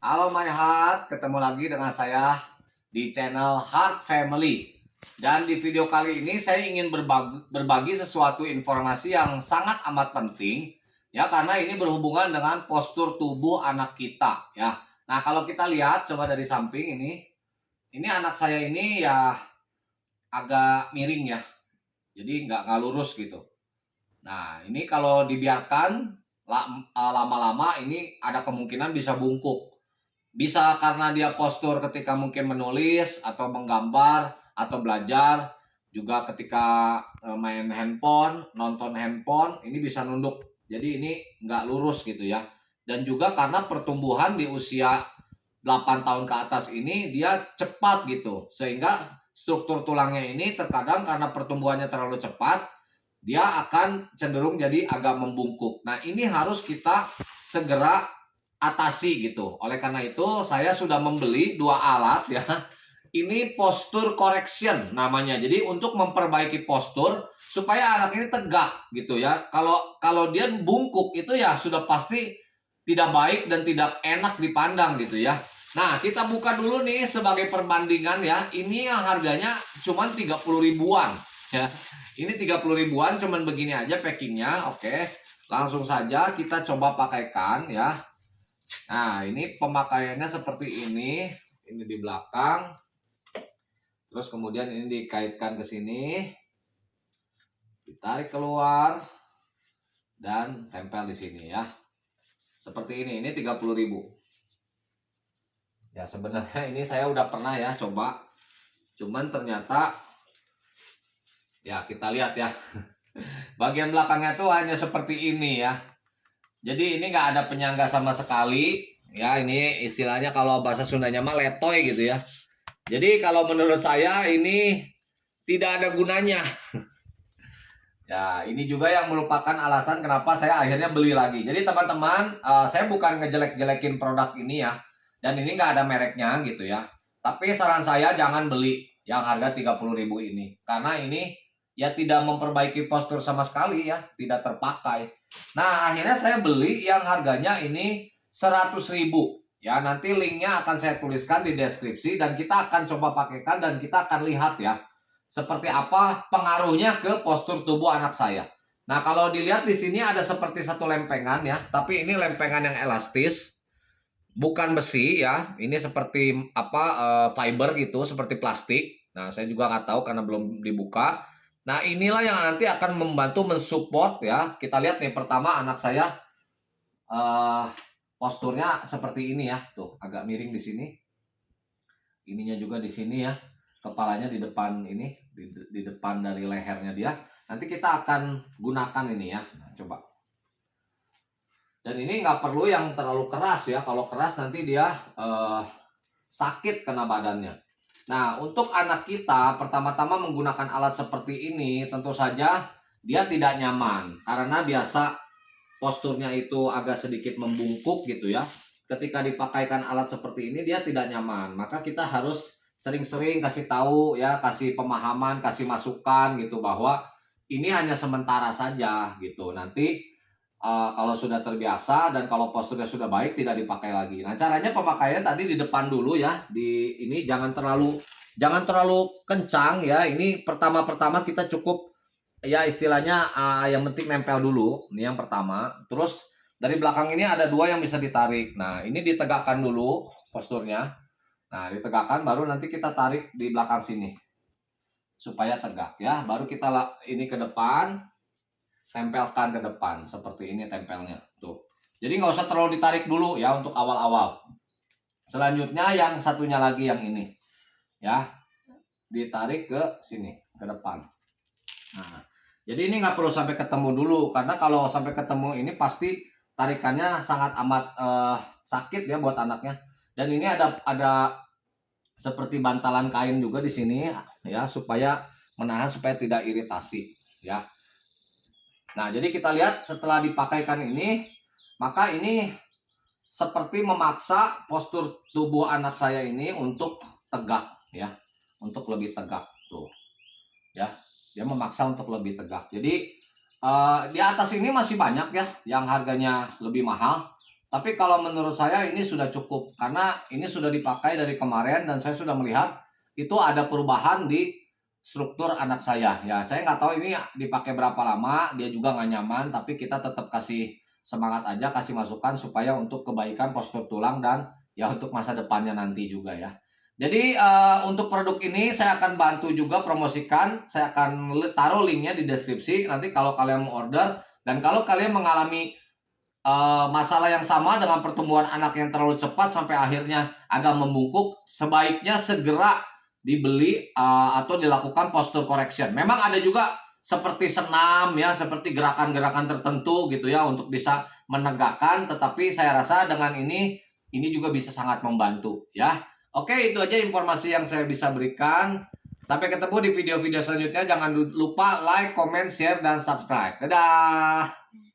Halo My Heart, ketemu lagi dengan saya di channel Heart Family. Dan di video kali ini saya ingin berbagi sesuatu informasi yang sangat amat penting ya, karena ini berhubungan dengan postur tubuh anak kita ya. Nah, kalau kita lihat coba dari samping ini anak saya ini ya agak miring ya. Jadi nggak lurus gitu. Nah, ini kalau dibiarkan lama-lama ini ada kemungkinan bisa bungkuk. Bisa karena dia postur ketika mungkin menulis atau menggambar atau belajar, juga ketika main handphone, nonton handphone, ini bisa nunduk. Jadi ini nggak lurus gitu ya. Dan juga karena pertumbuhan di usia 8 tahun ke atas ini dia cepat gitu. Sehingga struktur tulangnya ini terkadang karena pertumbuhannya terlalu cepat, dia akan cenderung jadi agak membungkuk. Nah, ini harus kita segera atasi gitu. Oleh karena itu, saya sudah membeli 2 alat ya. Ini postur correction namanya. Jadi untuk memperbaiki postur supaya anak ini tegak gitu ya. Kalau dia bungkuk itu ya sudah pasti tidak baik dan tidak enak dipandang gitu ya. Nah, kita buka dulu nih sebagai perbandingan ya. Ini yang harganya cuma 30 ribuan ya. Ini 30 ribuan cuman begini aja packingnya. Oke. Langsung saja kita coba pakaikan ya. Nah, ini pemakaiannya seperti ini. Ini di belakang. Terus kemudian ini dikaitkan ke sini. Ditarik keluar dan tempel di sini ya. Seperti ini 30 ribu. Ya, sebenarnya ini saya udah pernah ya coba. Cuman ternyata ya kita lihat ya. Bagian belakangnya tuh hanya seperti ini ya. Jadi ini nggak ada penyangga sama sekali. Ya, ini istilahnya kalau bahasa Sundanya mah letoy gitu ya. Jadi kalau menurut saya ini tidak ada gunanya. Ya, ini juga yang merupakan alasan kenapa saya akhirnya beli lagi. Jadi teman-teman, saya bukan ngejelek-jelekin produk ini ya. Dan ini nggak ada mereknya gitu ya. Tapi saran saya jangan beli yang harga 30 ribu ini. Karena ini ya tidak memperbaiki postur sama sekali ya. Tidak terpakai. Nah, akhirnya saya beli yang harganya ini 100 ribu. Ya, nanti linknya akan saya tuliskan di deskripsi. Dan kita akan coba pakaikan dan kita akan lihat ya seperti apa pengaruhnya ke postur tubuh anak saya. Nah, kalau dilihat di sini ada seperti satu lempengan ya, tapi ini lempengan yang elastis, bukan besi ya. Ini seperti apa fiber gitu, seperti plastik. Nah, saya juga nggak tahu karena belum dibuka. Nah, inilah yang nanti akan membantu mensupport ya. Kita lihat nih pertama anak saya posturnya seperti ini ya, tuh agak miring di sini. Ininya juga di sini ya, kepalanya di depan ini, di depan dari lehernya dia. Nanti kita akan gunakan ini ya. Nah, coba. Dan ini nggak perlu yang terlalu keras ya. Kalau keras nanti dia sakit kena badannya. Nah, untuk anak kita pertama-tama menggunakan alat seperti ini tentu saja dia tidak nyaman karena biasa posturnya itu agak sedikit membungkuk gitu ya. Ketika dipakaikan alat seperti ini dia tidak nyaman. Maka kita harus sering-sering kasih tahu ya, kasih pemahaman, kasih masukan gitu bahwa ini hanya sementara saja gitu. Nanti kalau sudah terbiasa dan kalau posturnya sudah baik tidak dipakai lagi. Nah, caranya pemakaian tadi di depan dulu ya. Di ini jangan terlalu kencang ya. Ini pertama-pertama kita cukup ya istilahnya yang penting nempel dulu. Ini yang pertama. Terus dari belakang ini ada 2 yang bisa ditarik. Nah, ini ditegakkan dulu posturnya. Nah, ditegakkan baru nanti kita tarik di belakang sini supaya tegak ya. Baru kita ini ke depan, tempelkan ke depan seperti ini tempelnya tuh. Jadi nggak usah terlalu ditarik dulu ya untuk awal-awal. Selanjutnya yang satunya lagi yang ini ya, ditarik ke sini ke depan. Nah, jadi ini nggak perlu sampai ketemu dulu karena kalau sampai ketemu ini pasti tarikannya sangat amat sakit ya buat anaknya. Dan ini ada seperti bantalan kain juga di sini ya supaya menahan supaya tidak iritasi ya. Nah, jadi kita lihat setelah dipakaikan ini, maka ini seperti memaksa postur tubuh anak saya ini untuk tegak ya, untuk lebih tegak tuh. Ya, dia memaksa untuk lebih tegak. Jadi di atas ini masih banyak ya yang harganya lebih mahal. Tapi kalau menurut saya ini sudah cukup karena ini sudah dipakai dari kemarin dan saya sudah melihat itu ada perubahan di struktur anak saya. Ya, saya nggak tahu ini dipakai berapa lama, dia juga nggak nyaman, tapi kita tetap kasih semangat aja, kasih masukan supaya untuk kebaikan postur tulang dan ya untuk masa depannya nanti juga ya. Jadi untuk produk ini saya akan bantu juga promosikan, saya akan taruh linknya di deskripsi. Nanti kalau kalian mau order dan kalau kalian mengalami masalah yang sama dengan pertumbuhan anak yang terlalu cepat sampai akhirnya agak membungkuk, sebaiknya segera dibeli atau dilakukan posture correction. Memang ada juga seperti senam ya, seperti gerakan-gerakan tertentu gitu ya untuk bisa menegakkan, tetapi saya rasa dengan ini juga bisa sangat membantu ya. Oke, itu aja informasi yang saya bisa berikan. Sampai ketemu di video-video selanjutnya. Jangan lupa like, comment, share, dan subscribe. Dadah!